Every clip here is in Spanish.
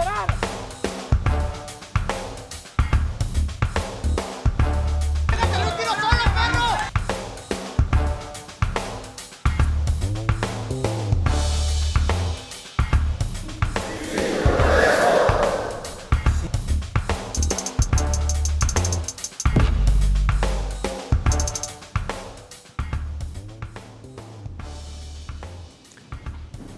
liberar. ¡Déjale un tiro solo, perro!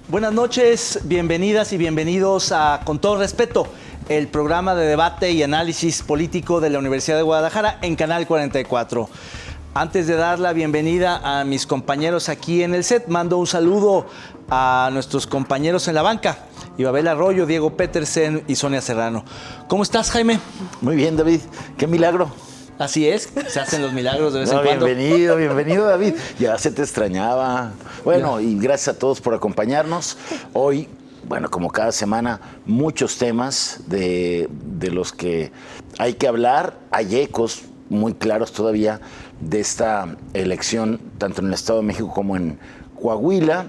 Buenas noches, bienvenidas y bienvenidos a Con Todo Respeto, el programa de debate y análisis político de la Universidad de Guadalajara en Canal 44. Antes de dar la bienvenida a mis compañeros aquí en el set, mando un saludo a nuestros compañeros en la banca, Ibabel Arroyo, Diego Petersen y Sonia Serrano. ¿Cómo estás, Jaime? Muy bien, David. ¡Qué milagro! Así es, se hacen los milagros de vez en cuando. Bienvenido, David. Ya se te extrañaba. Bueno, y gracias a todos por acompañarnos. Hoy, bueno, como cada semana, muchos temas de los que hay que hablar. Hay ecos muy claros todavía de esta elección, tanto en el Estado de México como en Coahuila,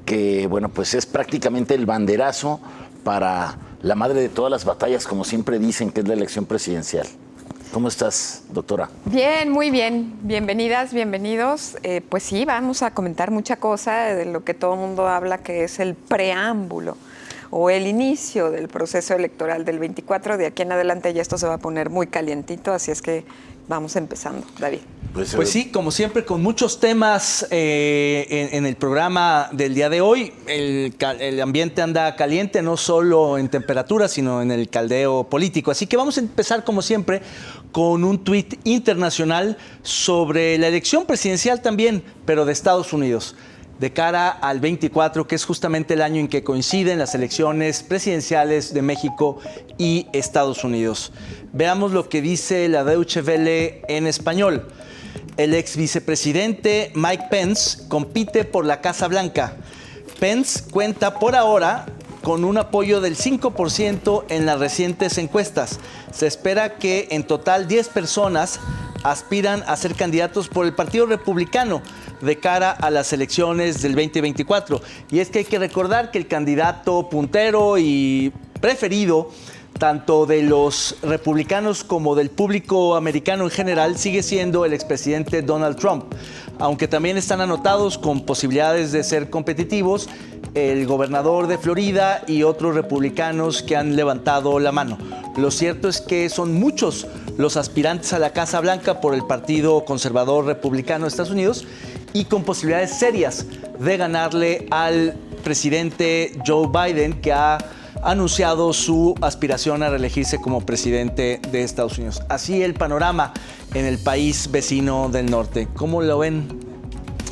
que, bueno, pues es prácticamente el banderazo para la madre de todas las batallas, como siempre dicen, que es la elección presidencial. ¿Cómo estás, doctora? Bien, muy bien. Bienvenidas, bienvenidos. Pues sí, vamos a comentar mucha cosa de lo que todo el mundo habla, que es el preámbulo o el inicio del proceso electoral del 24. De aquí en adelante ya esto se va a poner muy calientito, así es que vamos empezando, David. Pues sí, como siempre, con muchos temas en el programa del día de hoy. El ambiente anda caliente, no solo en temperatura, sino en el caldeo político. Así que vamos a empezar, como siempre, con un tuit internacional sobre la elección presidencial también, pero de Estados Unidos, de cara al 24, que es justamente el año en que coinciden las elecciones presidenciales de México y Estados Unidos. Veamos lo que dice la Deutsche Welle en español. El ex vicepresidente Mike Pence compite por la Casa Blanca. Pence cuenta por ahora con un apoyo del 5% en las recientes encuestas. Se espera que en total 10 personas aspiran a ser candidatos por el Partido Republicano de cara a las elecciones del 2024. Y es que hay que recordar que el candidato puntero y preferido tanto de los republicanos como del público americano en general sigue siendo el expresidente Donald Trump, aunque también están anotados con posibilidades de ser competitivos el gobernador de Florida y otros republicanos que han levantado la mano. Lo cierto es que son muchos los aspirantes a la Casa Blanca por el Partido Conservador Republicano de Estados Unidos y con posibilidades serias de ganarle al presidente Joe Biden, que ha anunciado su aspiración a reelegirse como presidente de Estados Unidos. Así el panorama en el país vecino del norte. ¿Cómo lo ven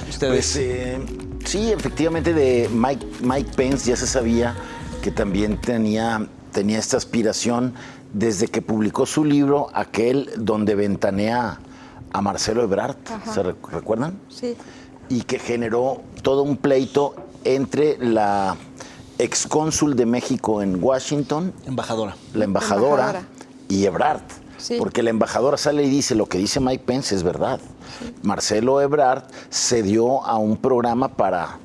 ustedes? Pues, sí, efectivamente de Mike Pence ya se sabía que también tenía esta aspiración desde que publicó su libro, aquel donde ventanea a Marcelo Ebrard. Ajá. ¿Se recuerdan? Sí. Y que generó todo un pleito entre la excónsul de México en Washington, la embajadora y Ebrard. Sí. Porque la embajadora sale y dice, lo que dice Mike Pence es verdad. Sí. Marcelo Ebrard cedió a un programa para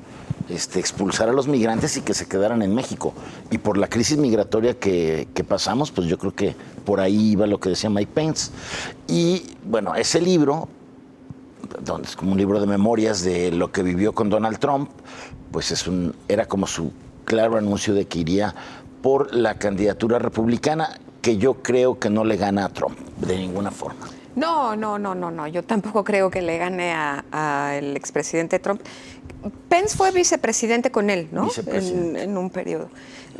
expulsar a los migrantes y que se quedaran en México. Y por la crisis migratoria que pasamos, pues yo creo que por ahí iba lo que decía Mike Pence. Y bueno, ese libro, donde es como un libro de memorias de lo que vivió con Donald Trump, pues era como su claro anuncio de que iría por la candidatura republicana, que yo creo que no le gana a Trump de ninguna forma. No. Yo tampoco creo que le gane al expresidente Trump. Pence fue vicepresidente con él, ¿no? En un periodo.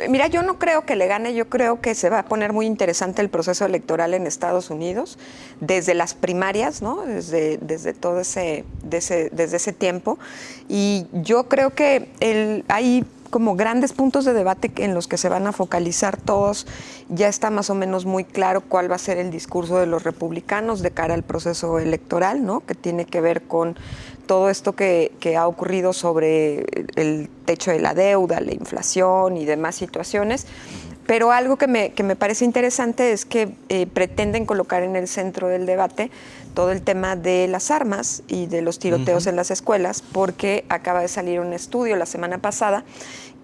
Mira, yo no creo que le gane, yo creo que se va a poner muy interesante el proceso electoral en Estados Unidos, desde las primarias, ¿no? Desde todo desde ese tiempo. Y yo creo que hay como grandes puntos de debate en los que se van a focalizar todos. Ya está más o menos muy claro cuál va a ser el discurso de los republicanos de cara al proceso electoral, ¿no? Que tiene que ver con todo esto que ha ocurrido sobre el techo de la deuda, la inflación y demás situaciones. Pero algo que me parece interesante es que pretenden colocar en el centro del debate todo el tema de las armas y de los tiroteos en las escuelas, porque acaba de salir un estudio la semana pasada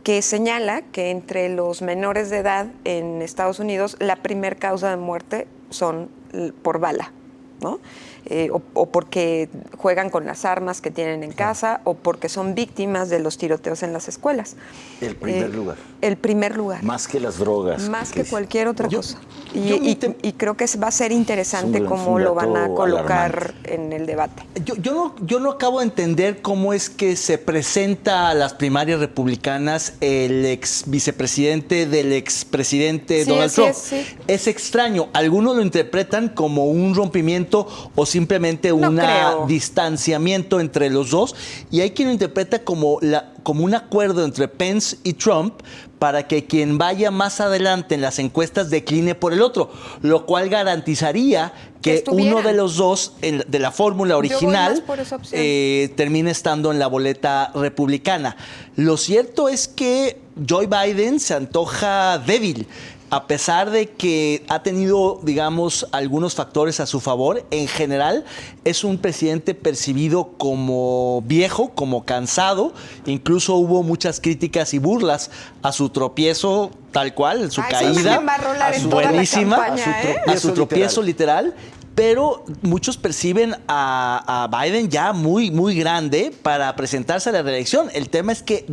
que señala que entre los menores de edad en Estados Unidos la primer causa de muerte son por bala, ¿no? O porque juegan con las armas que tienen en casa, o porque son víctimas de los tiroteos en las escuelas. El primer lugar. El primer lugar. Más que las drogas. Más que cualquier otra cosa. Y creo que va a ser interesante cómo lo van a colocar en el debate. Yo no acabo de entender cómo es que se presenta a las primarias republicanas el ex vicepresidente del expresidente Donald Trump. Es extraño. Algunos lo interpretan como un rompimiento o simplemente un distanciamiento entre los dos, y hay quien lo interpreta como un acuerdo entre Pence y Trump para que quien vaya más adelante en las encuestas decline por el otro, lo cual garantizaría que uno de los dos de la fórmula original termine estando en la boleta republicana. Lo cierto es que Joe Biden se antoja débil, a pesar de que ha tenido, digamos, algunos factores a su favor. En general, es un presidente percibido como viejo, como cansado. Incluso hubo muchas críticas y burlas a su tropiezo tal cual, su caída, buenísima, a su tropiezo literal. Pero muchos perciben a Biden ya muy, muy grande para presentarse a la reelección. El tema es que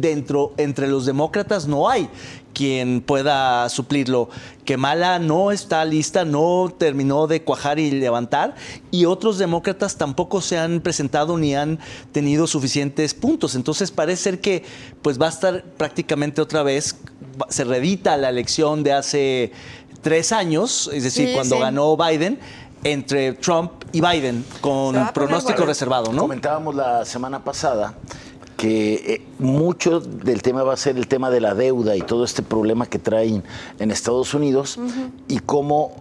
entre los demócratas no hay quien pueda suplirlo. Kamala no está lista, no terminó de cuajar y levantar, y otros demócratas tampoco se han presentado ni han tenido suficientes puntos. Entonces parece ser que pues va a estar prácticamente otra vez, se reedita la elección de hace 3 años, es decir, cuando ganó Biden, entre Trump y Biden, con pronóstico reservado, ¿no? Comentábamos la semana pasada que mucho del tema va a ser el tema de la deuda y todo este problema que traen en Estados Unidos, y cómo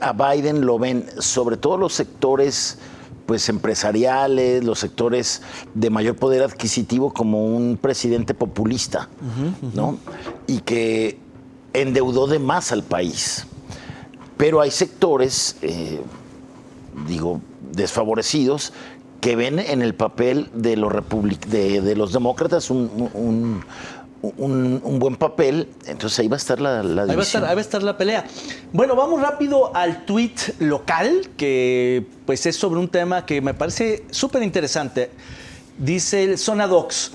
a Biden lo ven, sobre todo los sectores pues empresariales, los sectores de mayor poder adquisitivo, como un presidente populista, ¿no? Y que endeudó de más al país. Pero hay sectores, desfavorecidos, que ven en el papel de de los demócratas un buen papel. Entonces ahí va a estar la división. Ahí va a estar la pelea. Bueno, vamos rápido al tuit local, que pues es sobre un tema que me parece súper interesante. Dice el Zona Docs: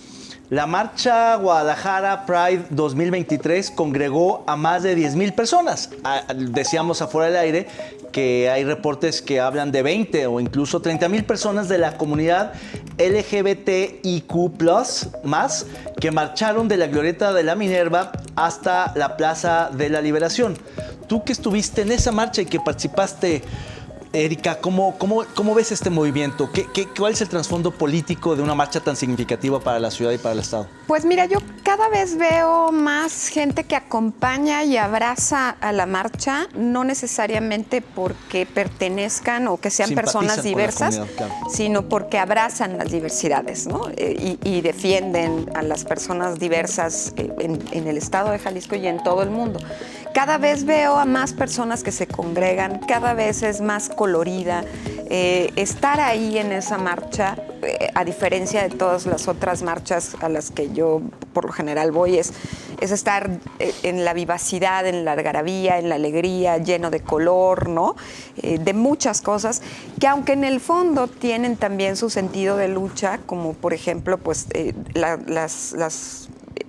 la marcha Guadalajara Pride 2023 congregó a más de 10,000 personas. Decíamos afuera del aire que hay reportes que hablan de 20 o incluso 30,000 personas de la comunidad LGBTIQ+, más, que marcharon de la Glorieta de la Minerva hasta la Plaza de la Liberación. Tú que estuviste en esa marcha y que participaste, Erika, ¿cómo ves este movimiento? ¿Cuál es el trasfondo político de una marcha tan significativa para la ciudad y para el Estado? Pues mira, yo cada vez veo más gente que acompaña y abraza a la marcha, no necesariamente porque pertenezcan o que sean personas diversas, sino porque abrazan las diversidades, ¿no? Y defienden a las personas diversas en el Estado de Jalisco y en todo el mundo. Cada vez veo a más personas que se congregan, cada vez es más colorida. Estar ahí en esa marcha, a diferencia de todas las otras marchas a las que yo por lo general voy, es estar en la vivacidad, en la algarabía, en la alegría, lleno de color, ¿no? De muchas cosas que, aunque en el fondo tienen también su sentido de lucha, como por ejemplo pues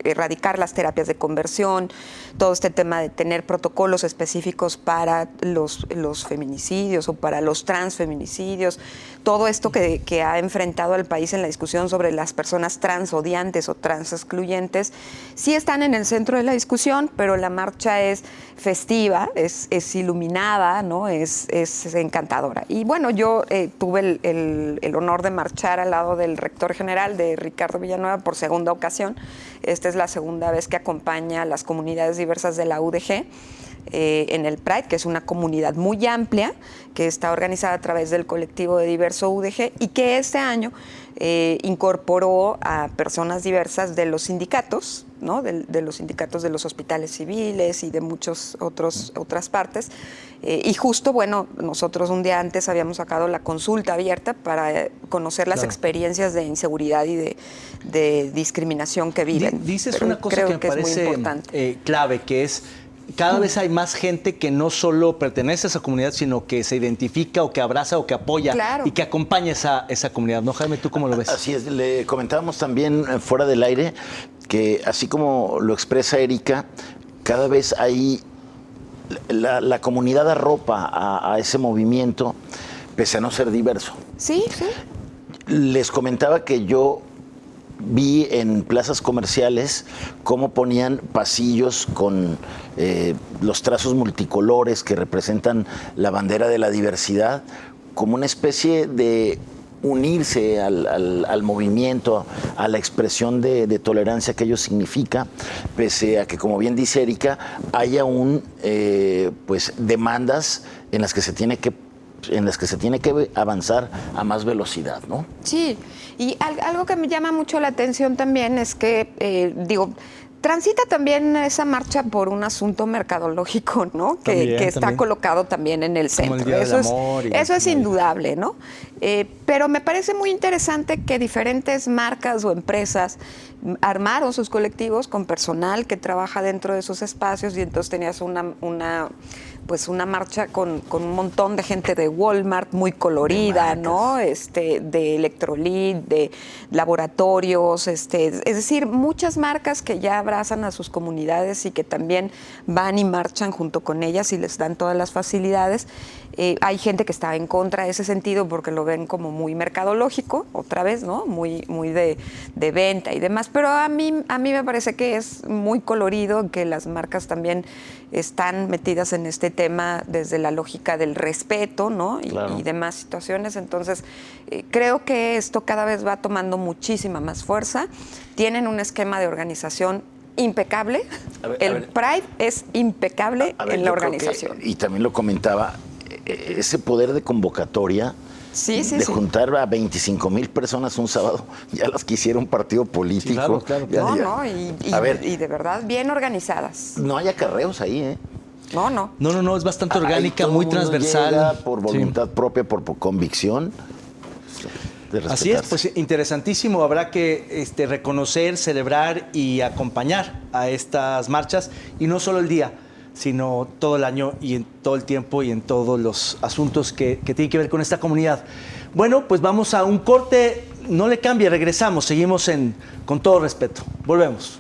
erradicar las terapias de conversión, todo este tema de tener protocolos específicos para los feminicidios o para los transfeminicidios, todo esto que ha enfrentado al país en la discusión sobre las personas trans odiantes o trans excluyentes, sí están en el centro de la discusión, pero la marcha es festiva, es iluminada, ¿no? Es encantadora. Y bueno, yo tuve el honor de marchar al lado del rector general, de Ricardo Villanueva, por segunda ocasión. Esta es la segunda vez que acompaña a las comunidades diversas de la UDG. en el Pride, que es una comunidad muy amplia, que está organizada a través del colectivo de Diverso UDG y que este año incorporó a personas diversas de los sindicatos, ¿no? de los sindicatos de los hospitales civiles y de muchas otras partes. Y justo, bueno, nosotros un día antes habíamos sacado la consulta abierta para conocer las experiencias de inseguridad y de discriminación que viven. Dices pero una cosa que me parece clave, que es cada vez hay más gente que no solo pertenece a esa comunidad, sino que se identifica o que abraza o que apoya y que acompaña esa comunidad. ¿No, Jaime? ¿Tú cómo lo ves? Así es. Le comentábamos también fuera del aire que así como lo expresa Erika, cada vez hay la comunidad arropa a ese movimiento, pese a no ser diverso. Sí, sí. Les comentaba que yo vi en plazas comerciales cómo ponían pasillos con los trazos multicolores que representan la bandera de la diversidad, como una especie de unirse al movimiento, a la expresión de tolerancia que ello significa, pese a que, como bien dice Erika, haya pues demandas en las que se tiene que avanzar a más velocidad, ¿no? Sí, y algo que me llama mucho la atención también es que, transita también esa marcha por un asunto mercadológico, ¿no? Que está colocado también en el centro. Eso es indudable, ¿no? Pero me parece muy interesante que diferentes marcas o empresas armaron sus colectivos con personal que trabaja dentro de esos espacios y entonces tenías una marcha con un montón de gente de Walmart muy colorida, ¿no? De Electrolit, de laboratorios, es decir, muchas marcas que ya abrazan a sus comunidades y que también van y marchan junto con ellas y les dan todas las facilidades. Hay gente que está en contra de ese sentido porque lo ven como muy mercadológico, otra vez, ¿no? Muy de venta y demás. Pero a mí me parece que es muy colorido, que las marcas también están metidas en este tema desde la lógica del respeto, ¿no? Y demás situaciones. Entonces, creo que esto cada vez va tomando muchísima más fuerza. Tienen un esquema de organización impecable. El Pride es impecable en la organización. Y también lo comentaba, ese poder de convocatoria, de juntar a 25,000 personas un sábado, ya las quisiera un partido político. Claro. Y de verdad bien organizadas. No hay acarreos ahí, ¿eh? No, es bastante orgánica, muy transversal. Llega por voluntad propia, por convicción. Así es, pues interesantísimo. Habrá que reconocer, celebrar y acompañar a estas marchas, y no solo el día, sino todo el año y en todo el tiempo y en todos los asuntos que tienen que ver con esta comunidad. Bueno, pues vamos a un corte. No le cambie, regresamos, seguimos Con Todo Respeto. Volvemos.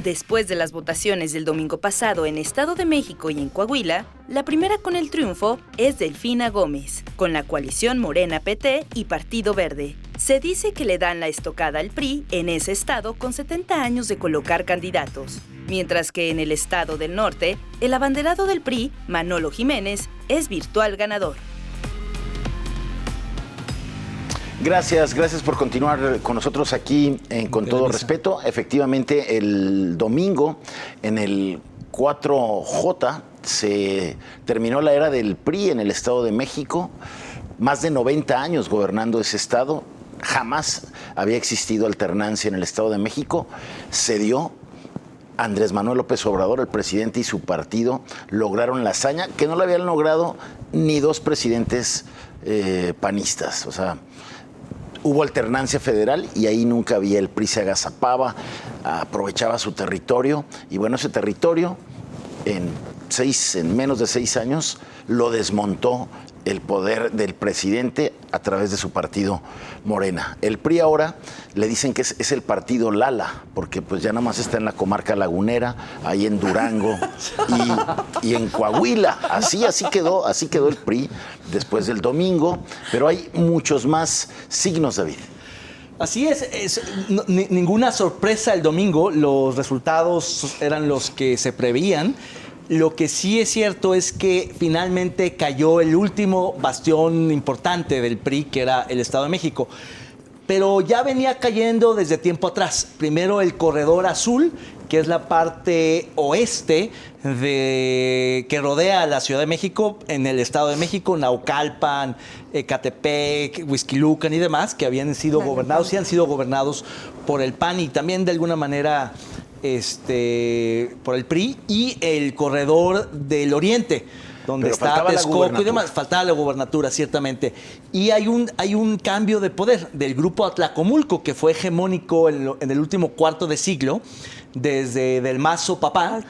Después de las votaciones del domingo pasado en Estado de México y en Coahuila, la primera con el triunfo es Delfina Gómez, con la coalición Morena-PT y Partido Verde. Se dice que le dan la estocada al PRI en ese estado con 70 años de colocar candidatos, mientras que en el estado del norte, el abanderado del PRI, Manolo Jiménez, es virtual ganador. Gracias por continuar con nosotros aquí en Con Todo Respeto. Efectivamente, el domingo en el 4J se terminó la era del PRI en el Estado de México. Más de 90 años gobernando ese estado. Jamás había existido alternancia en el Estado de México. Se dio. Andrés Manuel López Obrador, el presidente, y su partido lograron la hazaña que no la habían logrado ni dos presidentes panistas. O sea, hubo alternancia federal y ahí nunca había. El PRI se agazapaba, aprovechaba su territorio, y bueno, ese territorio en menos de 6 años lo desmontó el poder del presidente a través de su partido Morena. El PRI ahora le dicen que es el partido Lala, porque pues ya nada más está en la comarca lagunera, ahí en Durango y en Coahuila. Así quedó el PRI después del domingo, pero hay muchos más signos, David. Así es ninguna sorpresa el domingo, los resultados eran los que se prevían. Lo que sí es cierto es que finalmente cayó el último bastión importante del PRI, que era el Estado de México. Pero ya venía cayendo desde tiempo atrás. Primero el Corredor Azul, que es la parte oeste que rodea a la Ciudad de México, en el Estado de México, Naucalpan, Ecatepec, Huixquilucan y demás, que habían sido gobernados y han sido gobernados por el PAN y también de alguna manera por el PRI, y el Corredor del Oriente, donde está Texcoco y demás. Faltaba la gubernatura, ciertamente. Y hay un cambio de poder del grupo Atlacomulco, que fue hegemónico en el último cuarto de siglo, desde Del Mazo Papá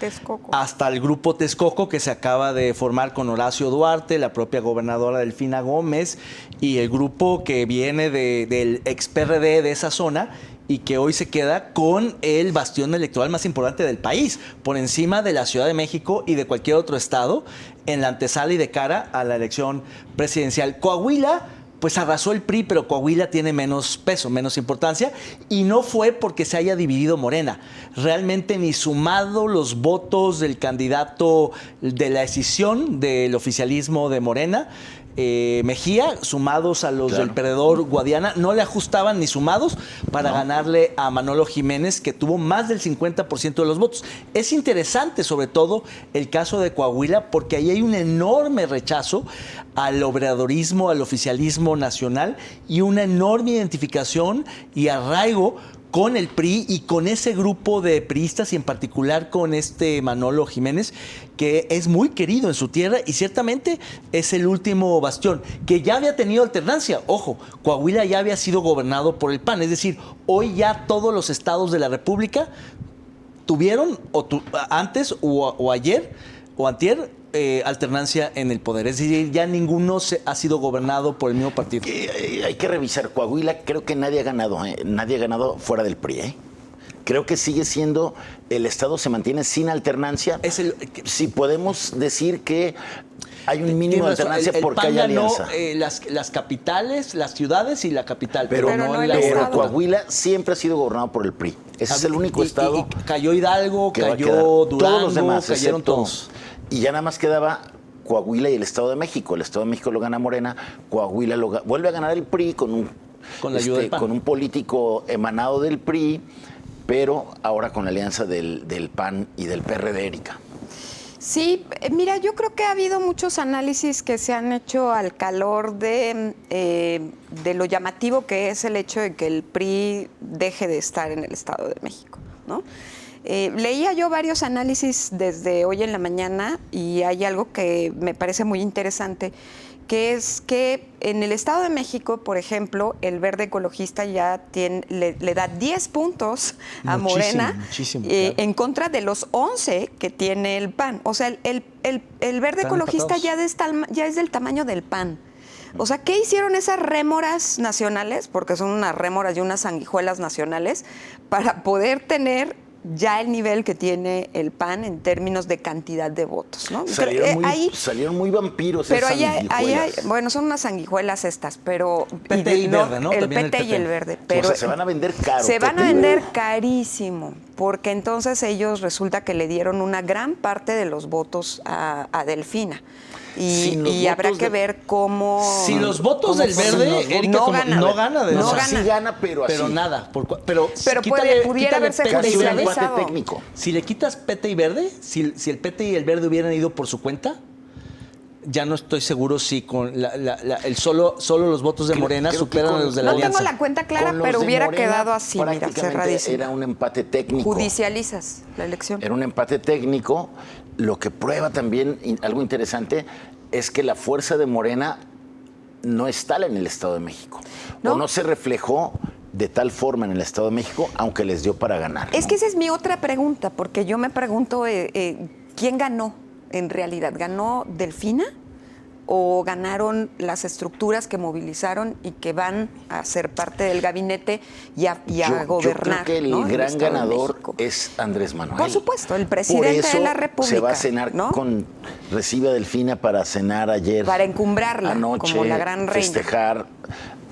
hasta el grupo Texcoco, que se acaba de formar con Horacio Duarte, la propia gobernadora Delfina Gómez, y el grupo que viene del ex-PRD de esa zona, y que hoy se queda con el bastión electoral más importante del país, por encima de la Ciudad de México y de cualquier otro estado, en la antesala y de cara a la elección presidencial. Coahuila, pues arrasó el PRI, pero Coahuila tiene menos peso, menos importancia, y no fue porque se haya dividido Morena. Realmente ni sumado los votos del candidato de la escisión del oficialismo de Morena, Mejía, sumados a los del perdedor Guadiana, no le ajustaban ni sumados para ganarle a Manolo Jiménez, que tuvo más del 50% de los votos. Es interesante, sobre todo, el caso de Coahuila, porque ahí hay un enorme rechazo al obradorismo, al oficialismo nacional, y una enorme identificación y arraigo con el PRI y con ese grupo de priistas, y en particular con Manolo Jiménez, que es muy querido en su tierra y ciertamente es el último bastión, que ya había tenido alternancia. Ojo, Coahuila ya había sido gobernado por el PAN, es decir, hoy ya todos los estados de la República tuvieron antes o ayer o antier alternancia en el poder. Es decir, ya ninguno ha sido gobernado por el mismo partido. Hay que revisar. Coahuila, creo que nadie ha ganado. Nadie ha ganado fuera del PRI. Creo que sigue siendo, el Estado se mantiene sin alternancia. Si podemos decir que hay un mínimo de alternancia porque hay alianza. Las capitales, las ciudades y la capital. Pero Coahuila siempre ha sido gobernado por el PRI. Ese es el único estado. Y cayó Hidalgo, cayó Durango, todos los demás, cayeron todos. Y ya nada más quedaba Coahuila y el Estado de México. El Estado de México lo gana Morena, Coahuila vuelve a ganar el PRI con la ayuda del PAN, con un político emanado del PRI, pero ahora con la alianza del PAN y del PRD, Erika. Sí, mira, yo creo que ha habido muchos análisis que se han hecho al calor de lo llamativo que es el hecho de que el PRI deje de estar en el Estado de México, ¿no? Leía yo varios análisis desde hoy en la mañana y hay algo que me parece muy interesante, que es que en el Estado de México, por ejemplo, el Verde Ecologista ya le da 10 puntos a Morena claro, en contra de los 11 que tiene el PAN. O sea, el Verde Ecologista ya es del tamaño del PAN. O sea, ¿qué hicieron esas rémoras nacionales? Porque son unas rémoras y unas sanguijuelas nacionales para poder tener ya el nivel que tiene el PAN en términos de cantidad de votos, ¿no? Salieron muy vampiros. Pero bueno, son unas sanguijuelas estas, pero PT y verde, ¿no? El PT y el verde, pero o sea, se van a vender caro. Se van a vender carísimo, porque entonces ellos resulta que le dieron una gran parte de los votos a Delfina. Y habrá que ver cómo... Si los votos del verde, Erika, no gana. Sí gana, pero así. Pero nada. Pero pudiera haberse judicializado. Si le quitas PT y verde, si el PT y el verde hubieran ido por su cuenta, ya no estoy seguro si con solo los votos de Morena superan a los de la Alianza. No tengo la cuenta clara, pero hubiera quedado así, mira, cerradísimo. Era un empate técnico. Judicializas la elección. Era un empate técnico. Lo que prueba también, algo interesante, es que la fuerza de Morena no está en el Estado de México. ¿No? O no se reflejó de tal forma en el Estado de México, aunque les dio para ganar. Es que esa es mi otra pregunta, porque yo me pregunto, ¿quién ganó en realidad? ¿Ganó Delfina? ¿O ganaron las estructuras que movilizaron y que van a ser parte del gabinete y a gobernar? Yo creo que el gran ganador es Andrés Manuel. Por supuesto, el presidente de la República. Se va a cenar recibe a Delfina para cenar ayer. Para encumbrarla anoche, como la gran reina. Festejar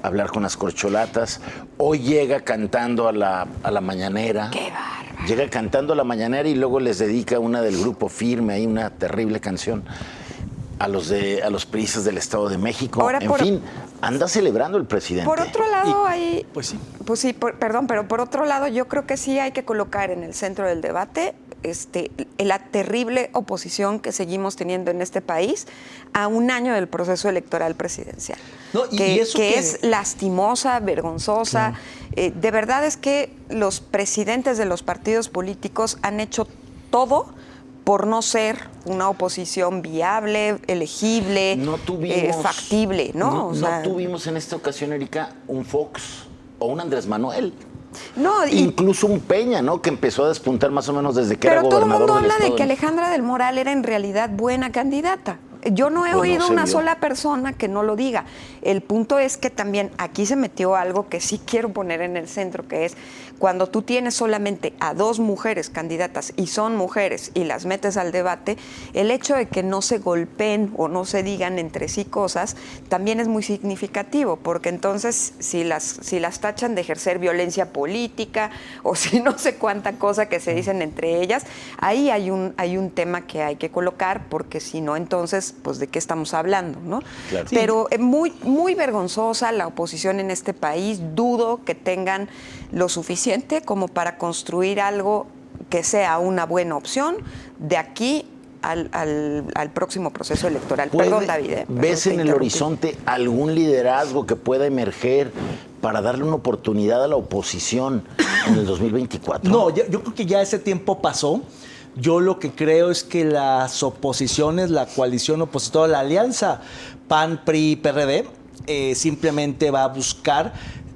hablar con las corcholatas. Hoy llega cantando a la mañanera. ¡Qué bárbaro! Llega cantando a la mañanera y luego les dedica una del Grupo Firme, ahí una terrible canción, a los priistas del Estado de México. Ahora, en fin, anda celebrando el presidente. Por otro lado, hay... Pues sí. Pues sí, perdón, pero por otro lado, yo creo que sí hay que colocar en el centro del debate la terrible oposición que seguimos teniendo en este país a un año del proceso electoral presidencial. No, y eso que es lastimosa, vergonzosa. De verdad es que los presidentes de los partidos políticos han hecho todo por no ser una oposición viable, elegible, factible, ¿no? No tuvimos en esta ocasión, Erika, un Fox o un Andrés Manuel. No, incluso un Peña, ¿no? Que empezó a despuntar más o menos desde que era gobernador del Estado. Pero todo el mundo habla de que Alejandra del Moral era en realidad buena candidata. Yo no he oído una sola persona que no lo diga. El punto es que también aquí se metió algo que sí quiero poner en el centro, que es cuando tú tienes solamente a 2 mujeres candidatas y son mujeres y las metes al debate, el hecho de que no se golpeen o no se digan entre sí cosas también es muy significativo, porque entonces si las tachan de ejercer violencia política o si no sé cuánta cosa que se dicen entre ellas, ahí hay un tema que hay que colocar, porque si no, entonces pues de qué estamos hablando, ¿no? Claro. Pero muy, muy vergonzosa la oposición en este país. Dudo que tengan lo suficiente como para construir algo que sea una buena opción de aquí al próximo proceso electoral. Perdón, David. ¿Ves en el horizonte algún liderazgo que pueda emerger para darle una oportunidad a la oposición en el 2024? No, yo creo que ya ese tiempo pasó. Yo lo que creo es que las oposiciones, la coalición opositora, la alianza PAN, PRI, PRD, simplemente va a buscar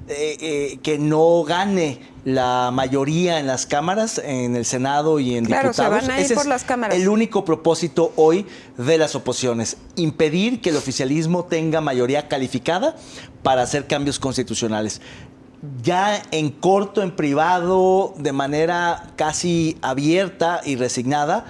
que no gane la mayoría en las cámaras, en el Senado y en diputados. Claro, se van a ir Ese por es las cámaras. el único propósito hoy de las oposiciones, impedir que el oficialismo tenga mayoría calificada para hacer cambios constitucionales. Ya en corto, en privado, de manera casi abierta y resignada,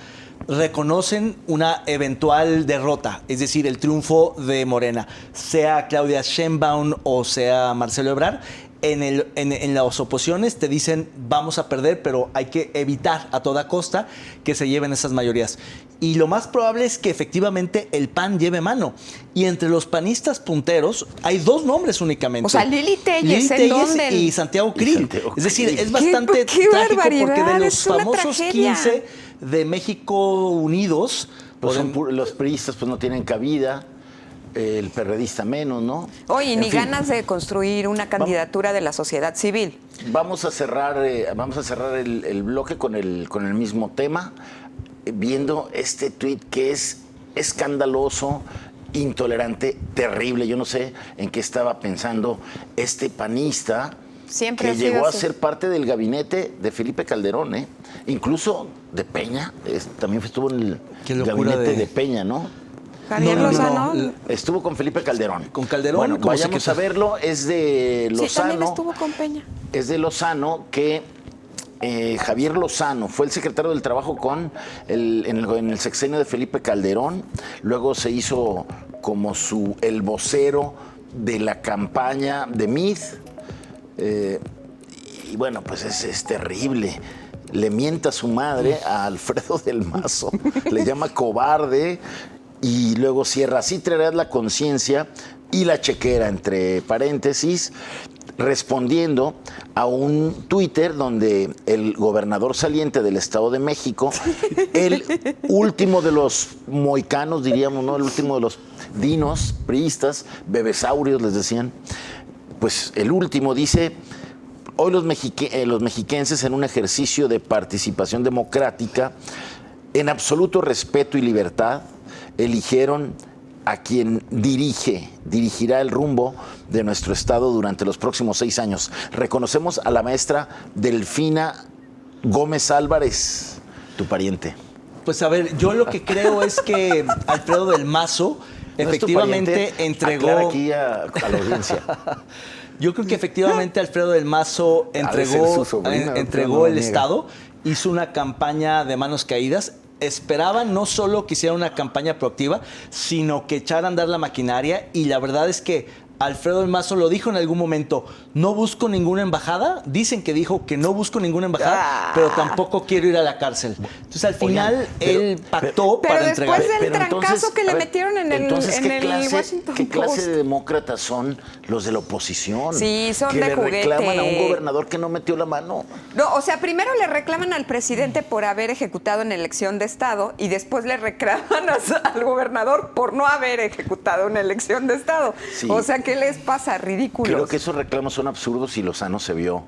reconocen una eventual derrota, es decir, el triunfo de Morena, sea Claudia Sheinbaum o sea Marcelo Ebrard. En las oposiciones te dicen vamos a perder, pero hay que evitar a toda costa que se lleven esas mayorías. Y lo más probable es que efectivamente el PAN lleve mano. Y entre los panistas punteros hay 2 nombres únicamente. O sea, Lili Telles y Santiago Krill. Es decir, es bastante trágico porque de los famosos 15 de México Unidos, pues los priistas pues no tienen cabida. El perredista menos, ¿no? Oye, ni ganas de construir una candidatura de la sociedad civil. Vamos a cerrar el bloque con el mismo tema, viendo este tuit que es escandaloso, intolerante, terrible. Yo no sé en qué estaba pensando este panista que llegó a ser parte del gabinete de Felipe Calderón, Incluso de Peña, también estuvo en el gabinete de Peña, ¿no? Javier Lozano. Estuvo con Felipe Calderón. Con Calderón. Bueno, vayamos a verlo. Es de Lozano. Sí, también estuvo con Peña. Es de Lozano que Javier Lozano fue el secretario del Trabajo en el sexenio de Felipe Calderón. Luego se hizo como el vocero de la campaña de Mid. Y bueno, pues es terrible. Le mienta a su madre, a Alfredo del Mazo. Le llama cobarde. Y luego cierra, así traerás la conciencia y la chequera, entre paréntesis, respondiendo a un Twitter donde el gobernador saliente del Estado de México, el último de los moicanos, diríamos, ¿no? El último de los dinos, priistas, bebesaurios les decían, pues el último dice: hoy los mexiquenses, en un ejercicio de participación democrática, en absoluto respeto y libertad, eligieron a quien dirigirá el rumbo de nuestro Estado durante los próximos 6 años. Reconocemos a la maestra Delfina Gómez Álvarez, tu pariente. Pues a ver, yo lo que creo es que Alfredo del Mazo efectivamente entregó... Aclara aquí a la audiencia. Yo creo que efectivamente Alfredo del Mazo entregó el Estado, hizo una campaña de manos caídas. Esperaban no solo que hiciera una campaña proactiva, sino que echara a andar la maquinaria, y la verdad es que Alfredo del Mazo lo dijo en algún momento, no busco ninguna embajada. Dicen que dijo que no busco ninguna embajada, pero tampoco quiero ir a la cárcel. Entonces, al final, él pactó para entregar. Pero después del trancazo que le metieron en el Washington Post. ¿Qué clase de demócratas son los de la oposición? Sí, son que de le juguete. reclaman a un gobernador que no metió la mano. No, o sea, primero le reclaman al presidente por haber ejecutado una elección de Estado y después le reclaman al gobernador por no haber ejecutado una elección de Estado. Sí. O sea, ¿qué les pasa? Ridículos. Creo que esos reclamos son absurdos y Lozano se vio...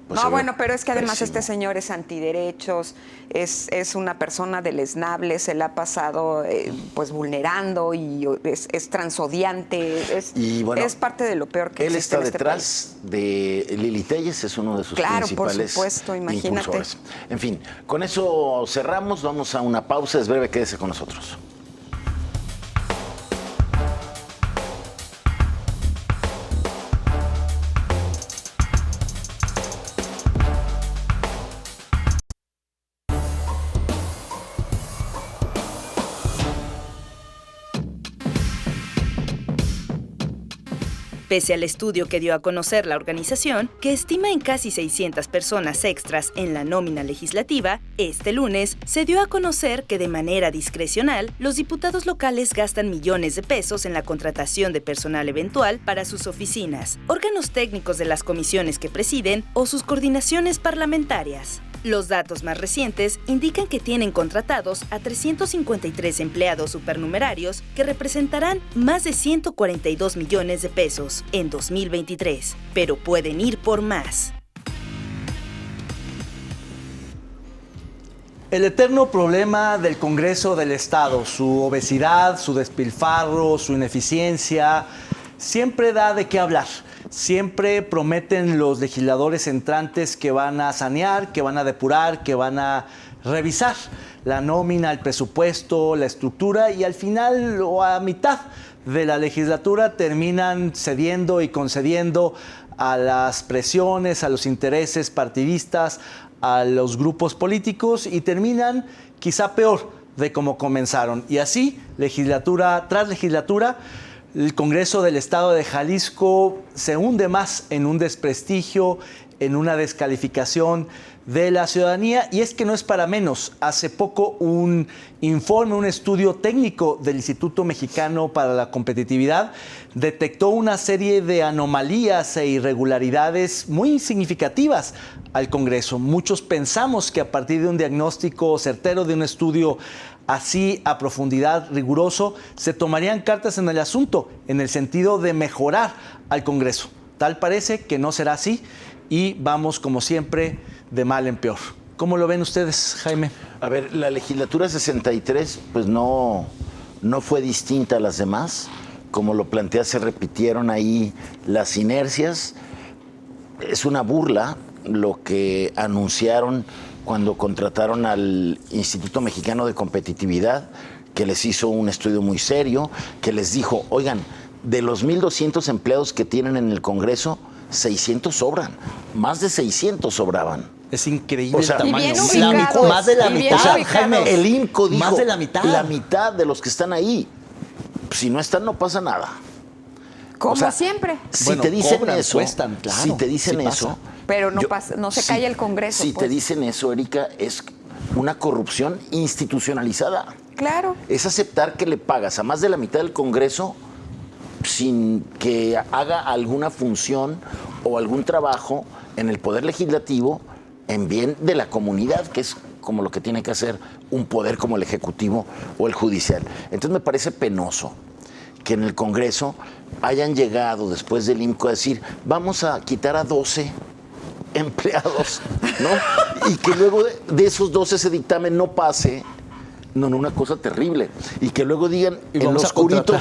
Pues no, bueno, pero es que además este señor es antiderechos, es una persona deleznable, se la ha pasado pues vulnerando y es transodiante, es parte de lo peor que existe en este país. Él está detrás de Lili Téllez, es uno de sus principales por supuesto, imagínate. Impulsores. En fin, con eso cerramos, vamos a una pausa, es breve, quédese con nosotros. Pese al estudio que dio a conocer la organización, que estima en casi 600 personas extras en la nómina legislativa, este lunes se dio a conocer que de manera discrecional, los diputados locales gastan millones de pesos en la contratación de personal eventual para sus oficinas, órganos técnicos de las comisiones que presiden o sus coordinaciones parlamentarias. Los datos más recientes indican que tienen contratados a 353 empleados supernumerarios que representarán más de 142 millones de pesos en 2023, pero pueden ir por más. El eterno problema del Congreso del Estado, su obesidad, su despilfarro, su ineficiencia, siempre da de qué hablar. Siempre prometen los legisladores entrantes que van a sanear, que van a depurar, que van a revisar la nómina, el presupuesto, la estructura y al final o a mitad de la legislatura terminan cediendo y concediendo a las presiones, a los intereses partidistas, a los grupos políticos y terminan quizá peor de cómo comenzaron. Y así, legislatura tras legislatura, el Congreso del Estado de Jalisco se hunde más en un desprestigio, en una descalificación de la ciudadanía. Y es que no es para menos. Hace poco un informe, un estudio técnico del Instituto Mexicano para la Competitividad detectó una serie de anomalías e irregularidades muy significativas al Congreso. Muchos pensamos que a partir de un diagnóstico certero, de un estudio así a profundidad, riguroso, se tomarían cartas en el asunto, en el sentido de mejorar al Congreso. Tal parece que no será así y vamos, como siempre, de mal en peor. ¿Cómo lo ven ustedes, Jaime? A ver, la legislatura 63 pues no fue distinta a las demás. Como lo plantea, se repitieron ahí las inercias. Es una burla lo que anunciaron cuando contrataron al Instituto Mexicano de Competitividad, que les hizo un estudio muy serio, que les dijo, oigan, de los 1,200 empleados que tienen en el Congreso, 600 sobran, más de 600 sobraban. Es increíble, o sea, el tamaño. Más de la mitad. Jaime, el IMCO dijo, más de la mitad de los que están ahí. Si no están, no pasa nada. Como siempre. Si te dicen cobran, eso, cuestan, claro, si te dicen sí eso... Pero no se calla el Congreso. Si te dicen eso, Erika, es una corrupción institucionalizada. Claro. Es aceptar que le pagas a más de la mitad del Congreso sin que haga alguna función o algún trabajo en el Poder Legislativo en bien de la comunidad, que es como lo que tiene que hacer un poder como el Ejecutivo o el Judicial. Entonces me parece penoso que en el Congreso hayan llegado después del IMCO a decir, vamos a quitar a 12 empleados, ¿no? Y que luego de esos 12 ese dictamen no pase. No, una cosa terrible. Y que luego digan en lo oscurito,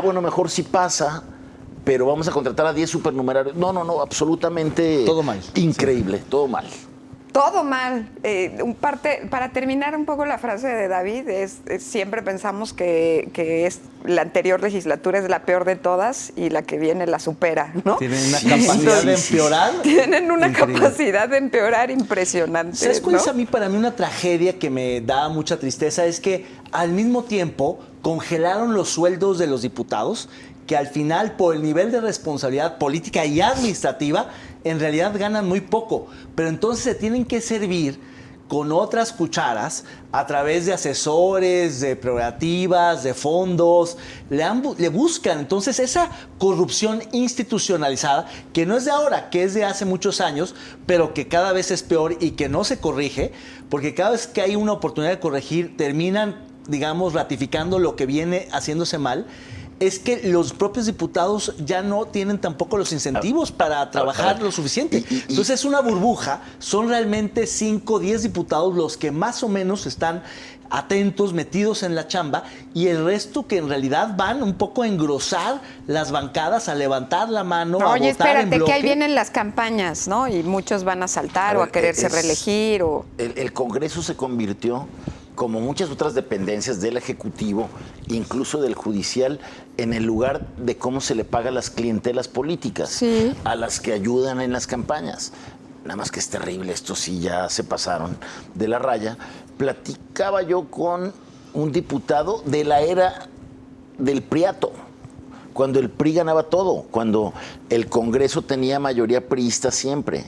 bueno, mejor sí pasa, pero vamos a contratar a 10 supernumerarios. No, absolutamente todo mal. Increíble, sí. Todo mal. Todo mal. Para terminar un poco la frase de David, siempre pensamos que la anterior legislatura es la peor de todas y la que viene la supera, ¿no? Tienen una capacidad de empeorar. Tienen una capacidad de empeorar impresionante. ¿Sabes cuál es para mí una tragedia que me da mucha tristeza? Es que al mismo tiempo congelaron los sueldos de los diputados que al final, por el nivel de responsabilidad política y administrativa, en realidad ganan muy poco. Pero entonces se tienen que servir con otras cucharas a través de asesores, de prerrogativas, de fondos, le buscan. Entonces esa corrupción institucionalizada, que no es de ahora, que es de hace muchos años, pero que cada vez es peor y que no se corrige, porque cada vez que hay una oportunidad de corregir, terminan, digamos, ratificando lo que viene haciéndose mal, es que los propios diputados ya no tienen tampoco los incentivos para trabajar lo suficiente. Entonces es una burbuja, son realmente 5 o 10 diputados los que más o menos están atentos, metidos en la chamba, y el resto que en realidad van un poco a engrosar las bancadas, a levantar la mano, a votar en bloque. Oye, espérate, que ahí vienen las campañas, ¿no? Y muchos van a saltar o a quererse reelegir. El Congreso se convirtió, como muchas otras dependencias del Ejecutivo, incluso del Judicial, en el lugar de cómo se le paga a las clientelas políticas, a las que ayudan en las campañas. Nada más que es terrible, estos sí ya se pasaron de la raya. Platicaba yo con un diputado de la era del Priato, cuando el PRI ganaba todo, cuando el Congreso tenía mayoría priista siempre.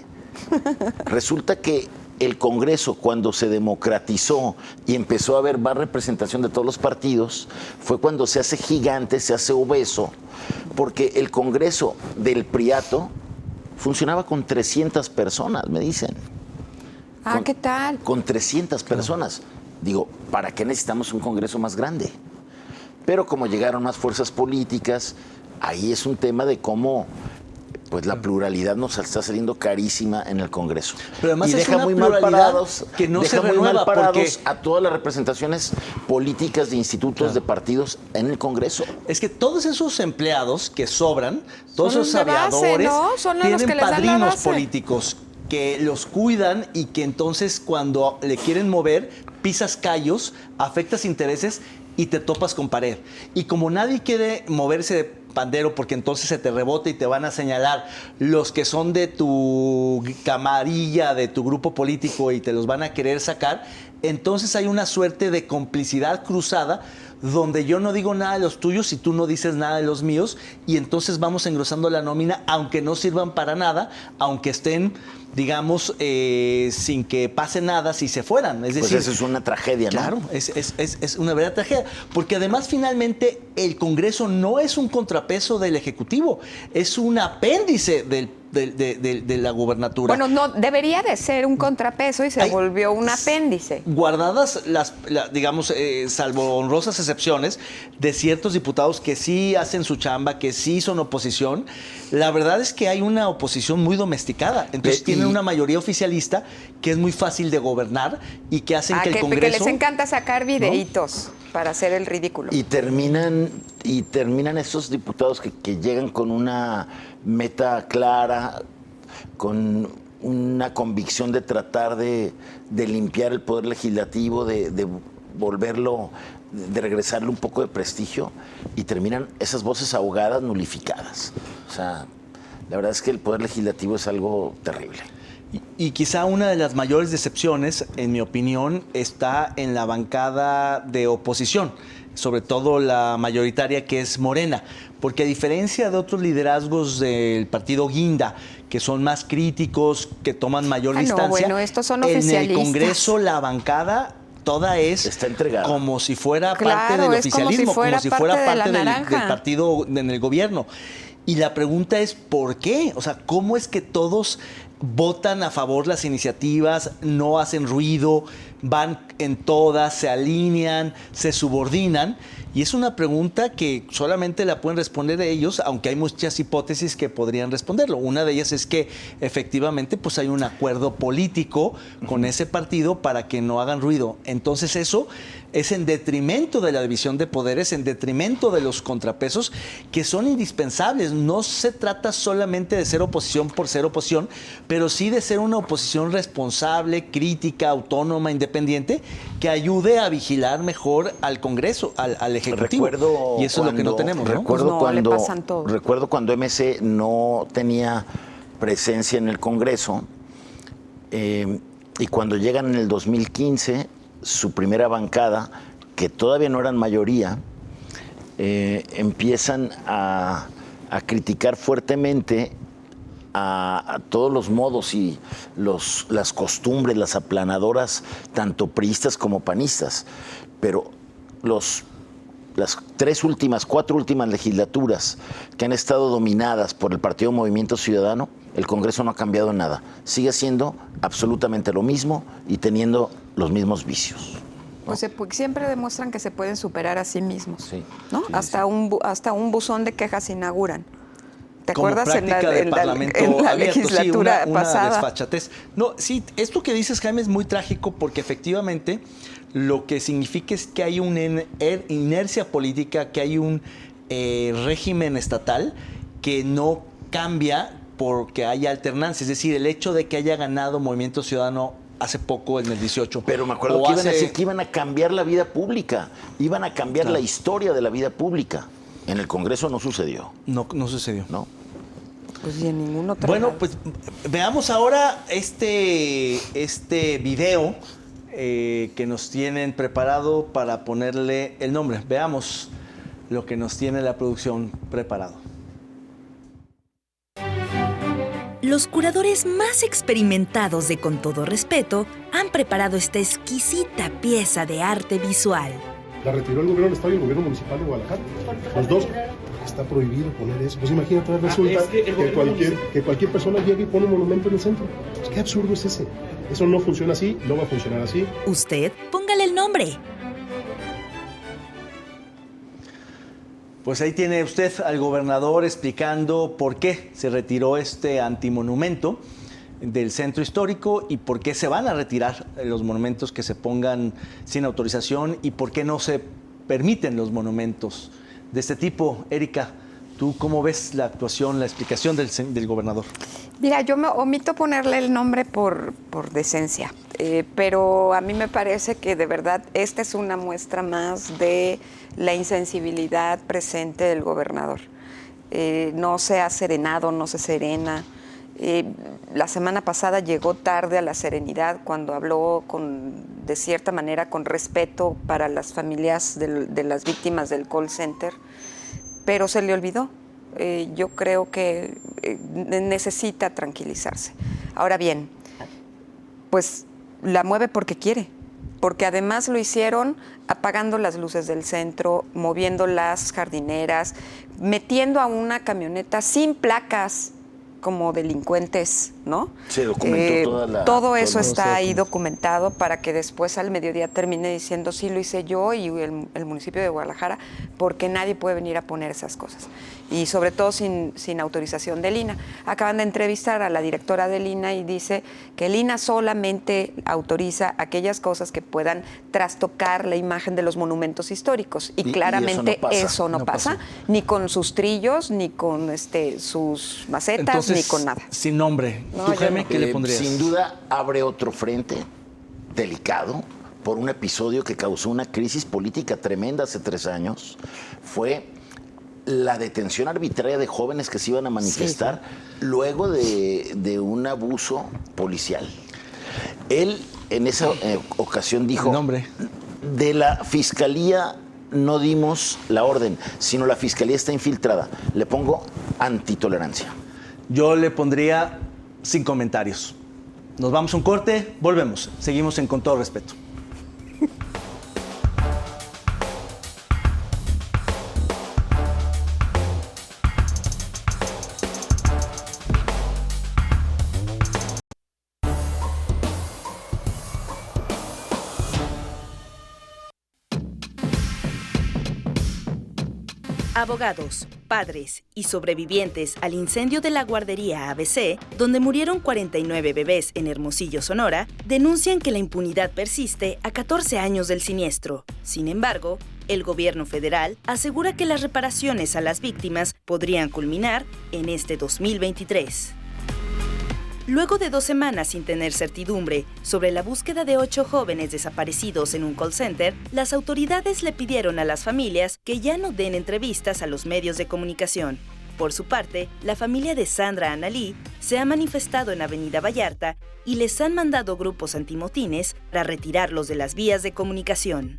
Resulta que el Congreso, cuando se democratizó y empezó a haber más representación de todos los partidos, fue cuando se hace gigante, se hace obeso, porque el Congreso del Priato funcionaba con 300 personas, me dicen. ¿Qué tal? Con 300 personas. Digo, ¿para qué necesitamos un Congreso más grande? Pero como llegaron más fuerzas políticas, ahí es un tema de cómo pues la pluralidad nos está saliendo carísima en el Congreso. Pero además y es deja una muy mal parados, que no se muy renueva mal parados porque a todas las representaciones políticas de institutos, de partidos en el Congreso. Es que todos esos empleados que sobran, todos esos aviadores, ¿no? Son los tienen que les dan la padrinos base. políticos que los cuidan y que entonces cuando le quieren mover, pisas callos, afectas intereses y te topas con pared. Y como nadie quiere moverse de pandero porque entonces se te rebota y te van a señalar los que son de tu camarilla, de tu grupo político y te los van a querer sacar, entonces hay una suerte de complicidad cruzada donde yo no digo nada de los tuyos y tú no dices nada de los míos y entonces vamos engrosando la nómina aunque no sirvan para nada, aunque estén, digamos, sin que pase nada si se fueran. Es decir, pues eso es una tragedia, ¿no? Claro, es una verdadera tragedia. Porque además, finalmente, el Congreso no es un contrapeso del Ejecutivo, es un apéndice de la gubernatura. Bueno, no, debería de ser un contrapeso y se volvió un apéndice. Guardadas digamos, salvo honrosas excepciones de ciertos diputados que sí hacen su chamba, que sí son oposición, la verdad es que hay una oposición muy domesticada. Entonces tienen una mayoría oficialista que es muy fácil de gobernar y que hacen que el Congreso... Que les encanta sacar videitos, ¿no?, para hacer el ridículo. Y terminan esos diputados que llegan con una meta clara, con una convicción de tratar de limpiar el poder legislativo, de volverlo, de regresarle un poco de prestigio, y terminan esas voces ahogadas, nulificadas. O sea, la verdad es que el poder legislativo es algo terrible. Y quizá una de las mayores decepciones, en mi opinión, está en la bancada de oposición, sobre todo la mayoritaria que es Morena, porque a diferencia de otros liderazgos del partido Guinda, que son más críticos, que toman mayor distancia, bueno, estos son en oficialistas. el Congreso la bancada toda está entregada, como si fuera parte del oficialismo, como si fuera parte del partido en el gobierno. Y la pregunta es, ¿por qué? O sea, ¿cómo es que todos votan a favor las iniciativas, no hacen ruido, van en todas, se alinean, se subordinan? Y es una pregunta que solamente la pueden responder ellos, aunque hay muchas hipótesis que podrían responderlo. Una de ellas es que efectivamente pues hay un acuerdo político con ese partido para que no hagan ruido. Entonces eso es en detrimento de la división de poderes, en detrimento de los contrapesos que son indispensables. No se trata solamente de ser oposición por ser oposición, pero sí de ser una oposición responsable, crítica, autónoma, independiente, que ayude a vigilar mejor al Congreso, al Ejecutivo. Y eso es lo que no tenemos, ¿no? Recuerdo cuando MC no tenía presencia en el Congreso, y cuando llegan en el 2015, su primera bancada, que todavía no eran mayoría, empiezan a criticar fuertemente a todos los modos y las costumbres, las aplanadoras, tanto priistas como panistas. Pero las 4 últimas legislaturas que han estado dominadas por el Partido Movimiento Ciudadano, el Congreso no ha cambiado en nada. Sigue siendo absolutamente lo mismo y teniendo los mismos vicios. Pues siempre demuestran que se pueden superar a sí mismos, sí, ¿no? Sí, hasta un buzón de quejas inauguran. ¿Te como acuerdas práctica de parlamento en la abierto, legislatura sí, una pasada? desfachatez. No, sí, esto que dices, Jaime, es muy trágico porque efectivamente lo que significa es que hay una inercia política, que hay un régimen estatal que no cambia porque haya alternancia. Es decir, el hecho de que haya ganado Movimiento Ciudadano hace poco, en el 18. Pero me acuerdo que iban a decir que iban a cambiar la vida pública, iban a cambiar la historia de la vida pública. En el Congreso no sucedió. No sucedió. No. Pues y en ningún otro Bueno, lado. pues veamos ahora este video que nos tienen preparado para ponerle el nombre. Veamos lo que nos tiene la producción preparado. Los curadores más experimentados de Con Todo Respeto han preparado esta exquisita pieza de arte visual. La retiró el gobierno del Estado y el gobierno municipal de Guadalajara. Los dos. Está prohibido poner eso. Pues imagínate, resulta que cualquier persona llegue y pone un monumento en el centro. Pues qué absurdo es ese. Eso no funciona así, no va a funcionar así. Usted, póngale el nombre. Pues ahí tiene usted al gobernador explicando por qué se retiró este antimonumento del centro histórico y por qué se van a retirar los monumentos que se pongan sin autorización y por qué no se permiten los monumentos de este tipo. Erika, ¿tú cómo ves la actuación, la explicación del gobernador? Mira, yo me omito ponerle el nombre por decencia, pero a mí me parece que de verdad esta es una muestra más de la insensibilidad presente del gobernador. No se ha serenado, no se serena. La semana pasada llegó tarde a la serenidad cuando habló de cierta manera con respeto para las familias de las víctimas del call center, pero se le olvidó. Yo creo que necesita tranquilizarse. Ahora bien, pues la mueve porque quiere, porque además lo hicieron apagando las luces del centro, moviendo las jardineras, metiendo a una camioneta sin placas como delincuentes, ¿no? Se documentó todo eso está ahí documentado para que después al mediodía termine diciendo sí lo hice yo y el municipio de Guadalajara, porque nadie puede venir a poner esas cosas. Y sobre todo sin autorización del INAH. Acaban de entrevistar a la directora del INAH y dice que el INAH solamente autoriza aquellas cosas que puedan trastocar la imagen de los monumentos históricos. Y claramente eso no pasa, ni con sus trillos, ni con sus macetas. Entonces, ni con nada. Sin nombre. No, ¿Tú, Jaime, qué le pondrías? Sin duda abre otro frente delicado por un episodio que causó una crisis política tremenda hace 3 años. Fue la detención arbitraria de jóvenes que se iban a manifestar luego de un abuso policial. Él en esa ocasión dijo, de la Fiscalía no dimos la orden, sino la Fiscalía está infiltrada. Le pongo antitolerancia. Yo le pondría sin comentarios. Nos vamos a un corte, volvemos. Seguimos en Con Todo Respeto. Abogados, padres y sobrevivientes al incendio de la guardería ABC, donde murieron 49 bebés en Hermosillo, Sonora, denuncian que la impunidad persiste a 14 años del siniestro. Sin embargo, el gobierno federal asegura que las reparaciones a las víctimas podrían culminar en este 2023. Luego de 2 semanas sin tener certidumbre sobre la búsqueda de 8 jóvenes desaparecidos en un call center, las autoridades le pidieron a las familias que ya no den entrevistas a los medios de comunicación. Por su parte, la familia de Sandra Analí se ha manifestado en Avenida Vallarta y les han mandado grupos antimotines para retirarlos de las vías de comunicación.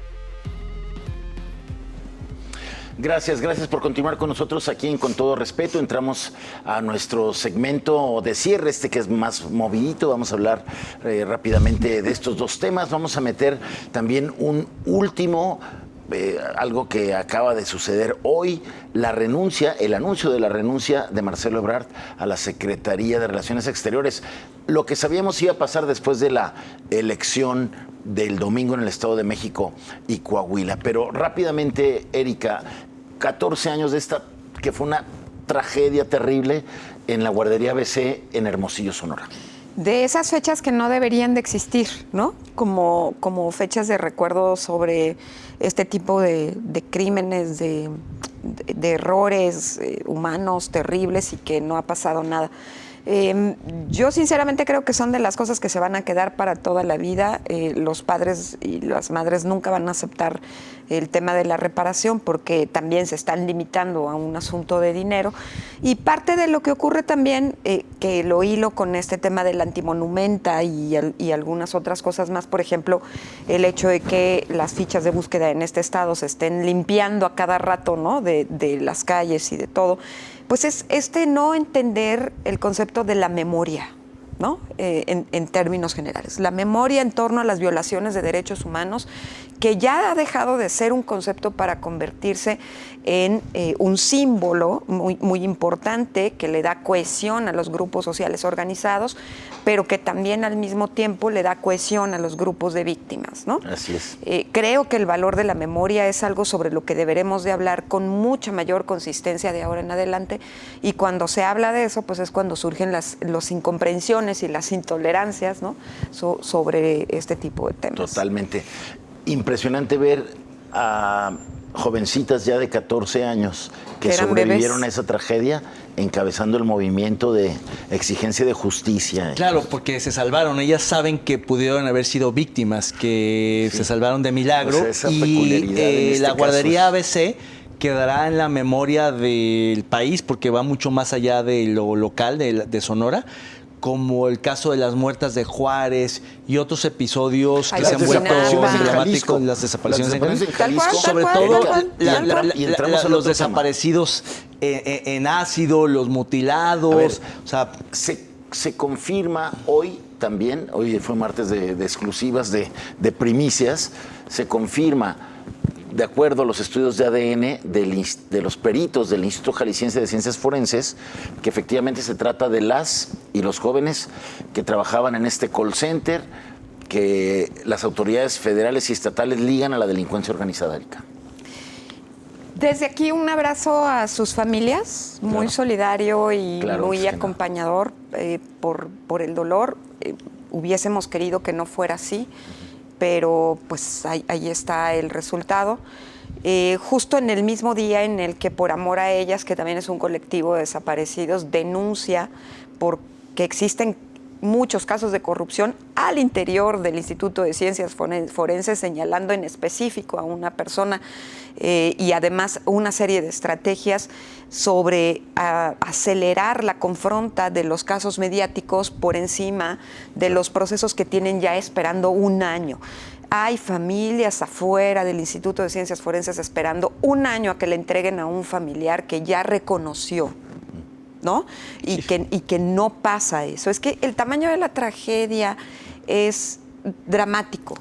Gracias por continuar con nosotros aquí en Con Todo Respeto. Entramos a nuestro segmento de cierre, que es más movidito. Vamos a hablar rápidamente de estos dos temas. Vamos a meter también un último, algo que acaba de suceder hoy, el anuncio de la renuncia de Marcelo Ebrard a la Secretaría de Relaciones Exteriores. Lo que sabíamos iba a pasar después de la elección del domingo en el Estado de México y Coahuila. Pero rápidamente, Erika, 14 años de esta, que fue una tragedia terrible en la guardería ABC en Hermosillo, Sonora. De esas fechas que no deberían de existir, ¿no? Como fechas de recuerdo sobre este tipo de crímenes, de errores humanos terribles y que no ha pasado nada. Yo sinceramente creo que son de las cosas que se van a quedar para toda la vida. Los padres y las madres nunca van a aceptar el tema de la reparación porque también se están limitando a un asunto de dinero. Y parte de lo que ocurre también, que lo hilo con este tema del antimonumenta y algunas otras cosas más, por ejemplo, el hecho de que las fichas de búsqueda en este estado se estén limpiando a cada rato, ¿no? de las calles y de todo. Pues es no entender el concepto de la memoria, ¿no? En términos generales. La memoria en torno a las violaciones de derechos humanos, que ya ha dejado de ser un concepto para convertirse en un símbolo muy importante que le da cohesión a los grupos sociales organizados, pero que también al mismo tiempo le da cohesión a los grupos de víctimas, ¿no? Así es. Creo que el valor de la memoria es algo sobre lo que deberemos de hablar con mucha mayor consistencia de ahora en adelante, y cuando se habla de eso, pues es cuando surgen las incomprensiones y las intolerancias, ¿no? Sobre este tipo de temas. Totalmente. Impresionante ver a jovencitas ya de 14 años que sobrevivieron a esa tragedia encabezando el movimiento de exigencia de justicia. Claro, porque se salvaron. Ellas saben que pudieron haber sido víctimas, que se salvaron de milagro. Pues esa peculiaridad en este la guardería caso ABC quedará en la memoria del país porque va mucho más allá de lo local de Sonora, como el caso de las muertas de Juárez y otros episodios que se han vuelto emblemáticos, las desapariciones en Jalisco. Sobre todo los desaparecidos en ácido, los mutilados. Ver, o sea, se confirma hoy también, hoy fue martes de exclusivas, de primicias, se confirma, de acuerdo a los estudios de ADN de los peritos del Instituto Jalisciense de Ciencias Forenses, que efectivamente se trata de las y los jóvenes que trabajaban en este call center, que las autoridades federales y estatales ligan a la delincuencia organizada, Erika. Desde aquí un abrazo a sus familias, muy solidario y muy acompañador por el dolor. Hubiésemos querido que no fuera así, pero pues ahí está el resultado. Justo en el mismo día en el que Por Amor a Ellas, que también es un colectivo de desaparecidos, denuncia porque existen muchos casos de corrupción al interior del Instituto de Ciencias Forenses, señalando en específico a una persona y además una serie de estrategias sobre acelerar la confronta de los casos mediáticos por encima de los procesos que tienen ya esperando un año. Hay familias afuera del Instituto de Ciencias Forenses esperando un año a que le entreguen a un familiar que ya reconoció, ¿no? Y que no pasa eso. Es que el tamaño de la tragedia es dramático.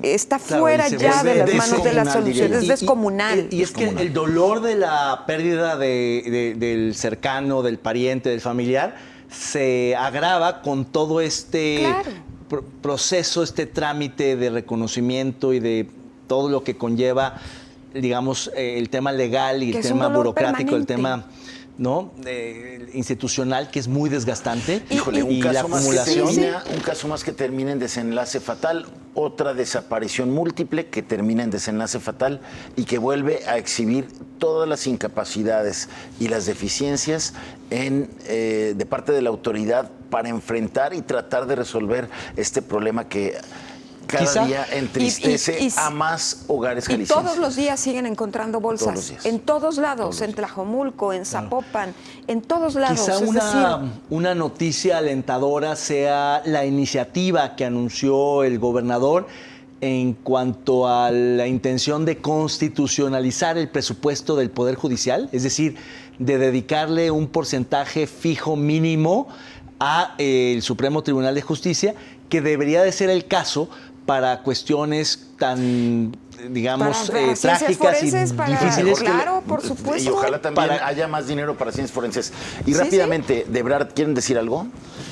Está fuera ya de las manos de las soluciones. Es descomunal. Y es que el dolor de la pérdida del cercano, del pariente, del familiar, se agrava con todo este proceso, este trámite de reconocimiento y de todo lo que conlleva, digamos, el tema legal y el tema burocrático, el tema, ¿no? Institucional, que es muy desgastante. Híjole, y la acumulación. Un caso más que termina en desenlace fatal, otra desaparición múltiple que termina en desenlace fatal y que vuelve a exhibir todas las incapacidades y las deficiencias de parte de la autoridad para enfrentar y tratar de resolver este problema que cada día entristece a más hogares jaliscienses. Y todos los días siguen encontrando bolsas. En todos lados, en Tlajomulco, en Zapopan, en todos lados. Quizá una noticia alentadora sea la iniciativa que anunció el gobernador en cuanto a la intención de constitucionalizar el presupuesto del Poder Judicial, es decir, de dedicarle un porcentaje fijo mínimo a el Supremo Tribunal de Justicia, que debería de ser el caso para cuestiones tan, digamos, trágicas y difíciles. Claro, por supuesto. Y ojalá también haya más dinero para ciencias forenses. Y rápidamente, ¿de Ebrard quieren decir algo,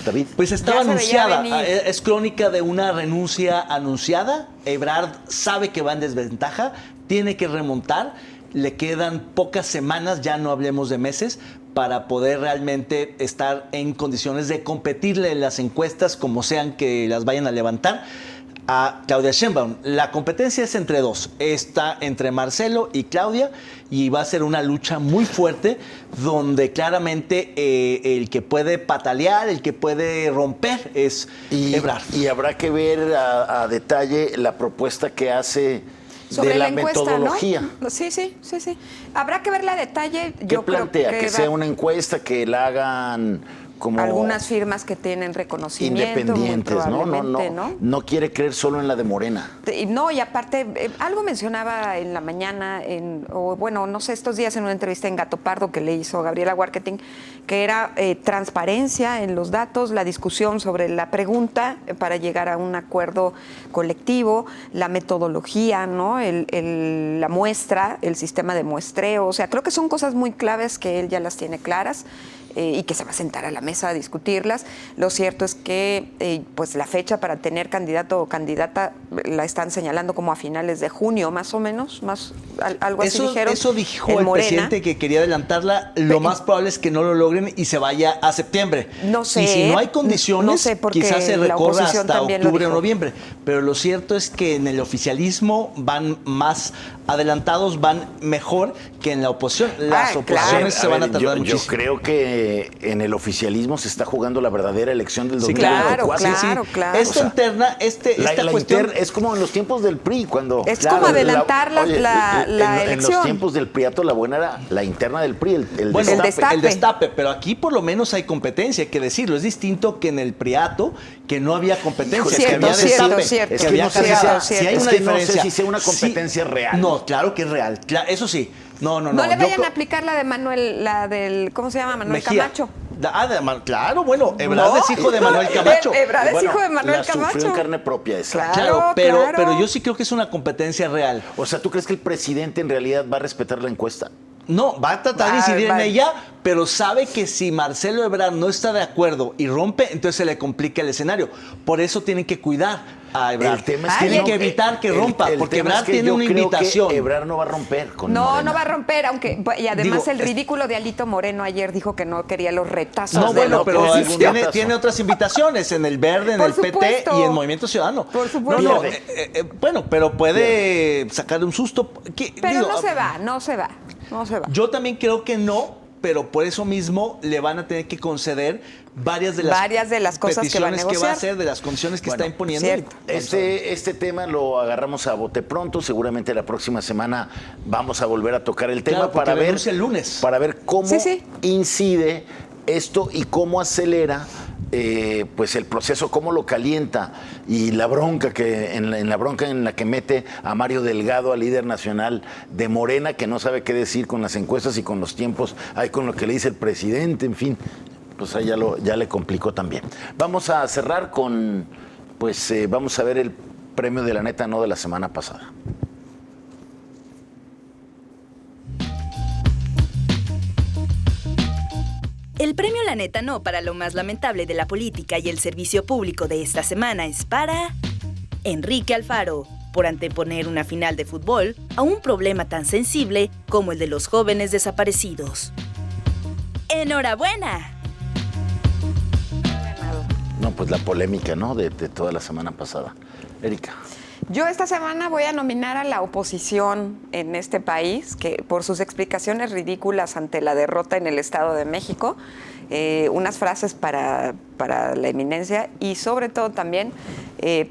David? Pues estaba anunciada, es crónica de una renuncia anunciada. Ebrard sabe que va en desventaja, tiene que remontar, le quedan pocas semanas, ya no hablemos de meses, para poder realmente estar en condiciones de competirle en las encuestas, como sean que las vayan a levantar, a Claudia Sheinbaum. La competencia es entre dos, está entre Marcelo y Claudia, y va a ser una lucha muy fuerte donde claramente el que puede patalear, el que puede romper es Ebrard. Y habrá que ver a detalle la propuesta que hace sobre de la encuesta, metodología. ¿no? Sí. Habrá que verla a detalle. ¿Qué plantea? Que sea una encuesta, que la hagan como algunas firmas que tienen reconocimiento. Independientes, ¿no? No quiere creer solo en la de Morena. No, y aparte, algo mencionaba en la mañana, no sé, estos días en una entrevista en Gato Pardo que le hizo Gabriela Warketing, que era transparencia en los datos, la discusión sobre la pregunta para llegar a un acuerdo colectivo, la metodología, ¿no? La muestra, el sistema de muestreo. O sea, creo que son cosas muy claves que él ya las tiene claras. Y que se va a sentar a la mesa a discutirlas. Lo cierto es que pues la fecha para tener candidato o candidata la están señalando como a finales de junio, más o menos, algo así dijeron. Eso dijo el presidente, que quería adelantarla. Lo más probable es que no lo logren y se vaya a septiembre. No sé. Y si no hay condiciones, quizás se recorra hasta octubre o noviembre. Pero lo cierto es que en el oficialismo van más adelantados, van mejor que en la oposición. Las oposiciones se van a tardar muchísimo. Yo creo que en el oficialismo se está jugando la verdadera elección del 2024. Claro. Esta interna, esta cuestión... es como en los tiempos del PRI, cuando... Es como adelantar la elección. En los tiempos del PRIato, la buena era la interna del PRI, el destape. El destape, pero aquí por lo menos hay competencia, hay que decirlo. Es distinto que en el PRIato, que no había competencia, que había destape. Cierto. Es que había si hay una diferencia. No sé si sea una competencia real. No, claro que es real. Eso sí. No. No le vayan a aplicar la de Manuel, la del, ¿cómo se llama? Manuel Mejía. Camacho. Claro, bueno, Ebrard es hijo de Manuel Camacho. Ebrard es hijo de Manuel Camacho. Sufrió en carne propia esa. Claro, pero yo sí creo que es una competencia real. O sea, ¿tú crees que el presidente en realidad va a respetar la encuesta? No, va a tratar de incidir en ella, pero sabe que si Marcelo Ebrard no está de acuerdo y rompe, entonces se le complica el escenario. Por eso tienen que cuidar a Ebrard. El tema es que tienen que evitar que rompa, porque Ebrard tiene una invitación. Que Ebrard no va a romper con Morena. No va a romper, y además el ridículo de Alito Moreno ayer dijo que no quería los retazos. No, bueno, pero tiene otras invitaciones en el Verde, en el PT y en Movimiento Ciudadano. Por supuesto. Bueno, pero puede sacarle un susto. Pero no se va. Yo también creo que no, pero por eso mismo le van a tener que conceder varias de las cosas que va a negociar. Que va a hacer, de las condiciones que está imponiendo. Este tema lo agarramos a bote pronto. Seguramente la próxima semana vamos a volver a tocar el tema para ver el lunes. Para ver cómo incide esto y cómo acelera pues el proceso, cómo lo calienta, y la bronca la bronca en la que mete a Mario Delgado, al líder nacional de Morena, que no sabe qué decir con las encuestas y con los tiempos, ahí con lo que le dice el presidente, en fin, pues ahí ya le complicó también. Vamos a cerrar con, vamos a ver el premio de la neta no de la semana pasada. El premio La Neta No para lo más lamentable de la política y el servicio público de esta semana es para Enrique Alfaro, por anteponer una final de fútbol a un problema tan sensible como el de los jóvenes desaparecidos. ¡Enhorabuena! No, pues la polémica, ¿no? De toda la semana pasada. Erika. Yo esta semana voy a nominar a la oposición en este país, que por sus explicaciones ridículas ante la derrota en el Estado de México, unas frases para la eminencia y sobre todo también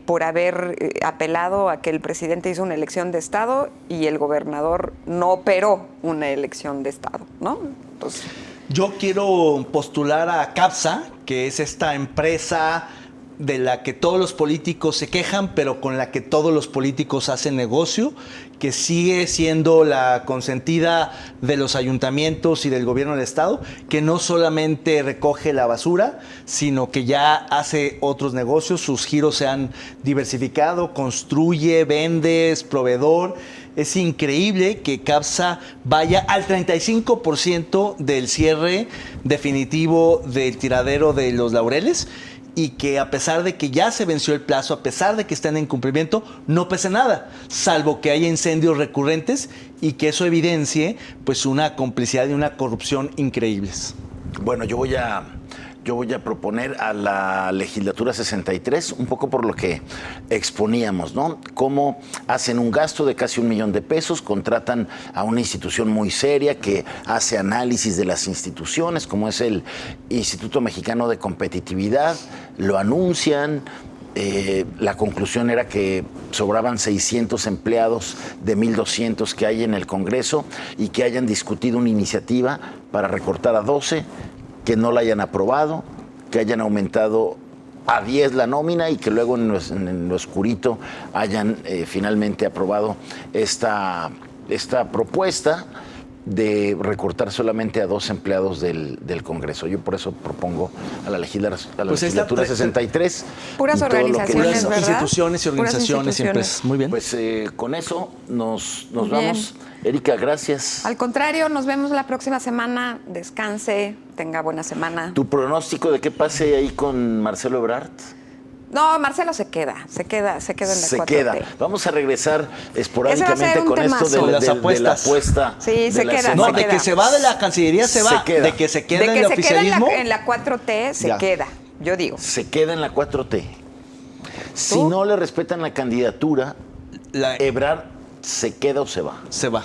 por haber apelado a que el presidente hizo una elección de Estado y el gobernador no operó una elección de Estado, ¿no? Entonces, yo quiero postular a CAPSA, que es esta empresa de la que todos los políticos se quejan, pero con la que todos los políticos hacen negocio, que sigue siendo la consentida de los ayuntamientos y del gobierno del estado, que no solamente recoge la basura, sino que ya hace otros negocios, sus giros se han diversificado, construye, vende, es proveedor. Es increíble que CAPSA vaya al 35% del cierre definitivo del tiradero de Los Laureles, y que a pesar de que ya se venció el plazo, a pesar de que están en cumplimiento, no pese nada, salvo que haya incendios recurrentes y que eso evidencie pues una complicidad y una corrupción increíbles. Bueno, yo voy a proponer a la legislatura 63, un poco por lo que exponíamos, ¿no? Cómo hacen un gasto de casi $1 millón, contratan a una institución muy seria que hace análisis de las instituciones, como es el Instituto Mexicano de Competitividad, lo anuncian. La conclusión era que sobraban 600 empleados de 1,200 que hay en el Congreso y que hayan discutido una iniciativa para recortar a 12, que no la hayan aprobado, que hayan aumentado a 10 la nómina y que luego en lo oscurito hayan finalmente aprobado esta propuesta de recortar solamente a 2 empleados del Congreso. Yo por eso propongo a la legislatura 63. Puras organizaciones, ¿verdad? Instituciones y organizaciones siempre es muy bien. Pues con eso nos vamos. Erika, gracias. Al contrario, nos vemos la próxima semana. Descanse, tenga buena semana. ¿Tu pronóstico de qué pase ahí con Marcelo Ebrard? No, Marcelo se queda en la 4T. Vamos a regresar esporádicamente con esto de la apuesta. Sí, se queda. No, de que se va de la Cancillería, se va. De que se queda en el oficialismo. En la 4T se queda, yo digo. Se queda en la 4T. Si no le respetan la candidatura, Ebrard ¿se queda o se va? Se va.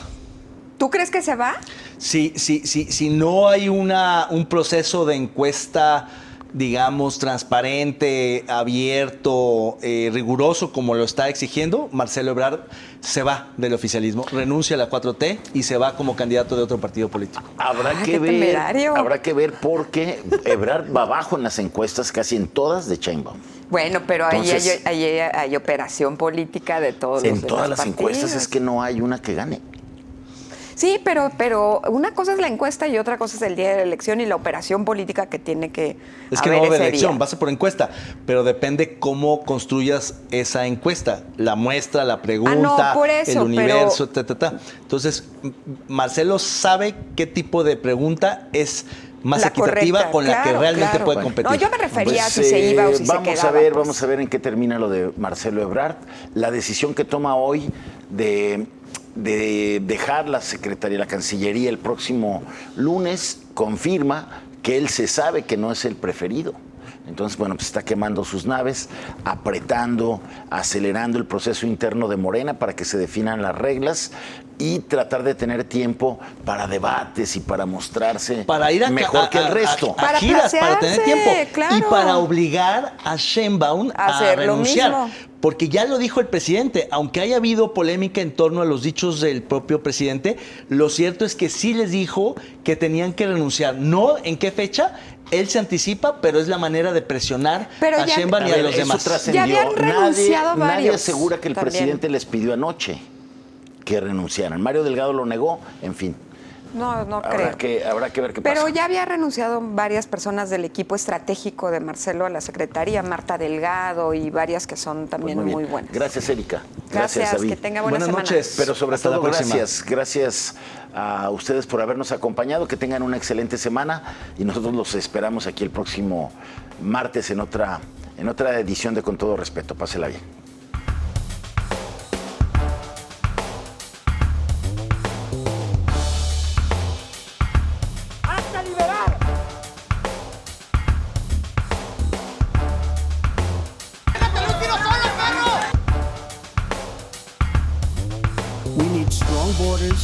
¿Tú crees que se va? Si no hay un proceso de encuesta, digamos, transparente, abierto, riguroso, como lo está exigiendo, Marcelo Ebrard se va del oficialismo, renuncia a la 4T y se va como candidato de otro partido político. Habrá que ver porque Ebrard va abajo en las encuestas, casi en todas de Sheinbaum. Bueno, pero entonces, ahí hay operación política de todos los En todas las partidos. encuestas es que no hay una que gane. Sí, pero una cosa es la encuesta y otra cosa es el día de la elección y la operación política que tiene que Es que no va a haber elección, va a ser por encuesta, pero depende cómo construyas esa encuesta, la muestra, la pregunta, por eso, el universo, Entonces, Marcelo sabe qué tipo de pregunta es más equitativa, correcta, con la que realmente puede competir. No, yo me refería a si se iba o si se quedaba. Vamos a ver en qué termina lo de Marcelo Ebrard. La decisión que toma hoy de dejar la Secretaría, la Cancillería el próximo lunes, confirma que él se sabe que no es el preferido. Entonces, bueno, pues está quemando sus naves, apretando, acelerando el proceso interno de Morena para que se definan las reglas y tratar de tener tiempo para debates y para mostrarse para ir mejor que el resto. Para giras, para tener tiempo. Claro. Y para obligar a Sheinbaum a renunciar. Lo mismo. Porque ya lo dijo el presidente, aunque haya habido polémica en torno a los dichos del propio presidente, lo cierto es que sí les dijo que tenían que renunciar. No en qué fecha, él se anticipa, pero es la manera de presionar a Sheinbaum y a los demás. Ya habían renunciado varios. Nadie asegura que el presidente les pidió anoche que renunciaran. Mario Delgado lo negó, en fin. No creo. Habrá que ver qué pasa. Pero ya había renunciado varias personas del equipo estratégico de Marcelo a la Secretaría, Marta Delgado y varias que son también muy buenas. Gracias, Erika. Gracias, David. Que tenga buenas noches. Pero sobre todo, gracias a ustedes por habernos acompañado. Que tengan una excelente semana y nosotros los esperamos aquí el próximo martes en otra edición de Con Todo Respeto. Pásela bien. Borders,